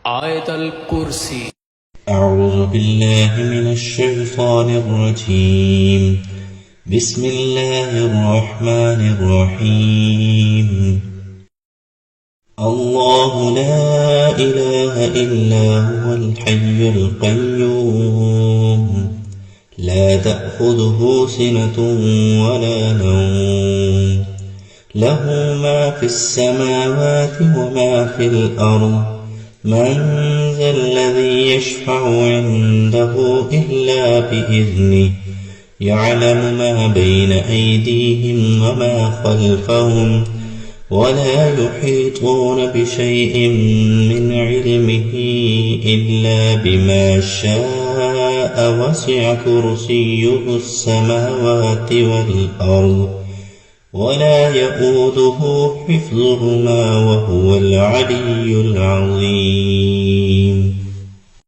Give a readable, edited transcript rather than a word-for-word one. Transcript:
آية الكرسي. أعوذ بالله من الشيطان الرجيم. بسم الله الرحمن الرحيم. الله لا إله إلا هو الحي القيوم لا تأخذه سنة ولا نوم له ما في السماوات وما في الأرض من ذا الذي يشفع عنده إلا بإذنه يعلم ما بين أيديهم وما خلفهم ولا يحيطون بشيء من علمه إلا بما شاء وسع كرسيه السماوات والأرض ولا يؤوده حفظهما وهو العلي العظيم.